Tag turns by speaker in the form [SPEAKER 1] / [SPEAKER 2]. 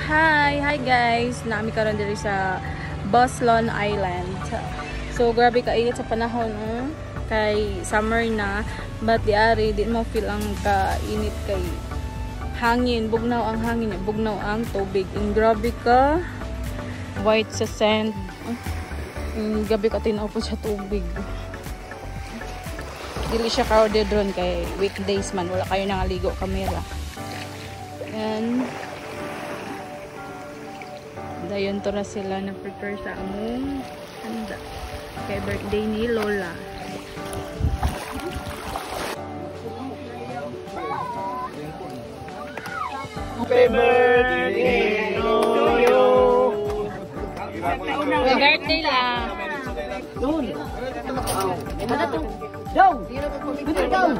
[SPEAKER 1] Hi guys! Nami karon diri sa Boston Island. So grabe kainit sa panahon kay summer na, but di mo feel ang kainit kay hangin, bugnaw ang hangin, bugnaw ang tubig. Grabe ka white sa sand. Gabi ka tinaw po sa tubig. Dili siya crowded ron kay weekdays man, wala kayo nangaligo kamera. And dayon to na sila na prepare sa among handa kay birthday ni Lola.
[SPEAKER 2] Happy birthday to you.
[SPEAKER 1] Happy birthday lang.
[SPEAKER 2] Doon. Ano to? Down. Down.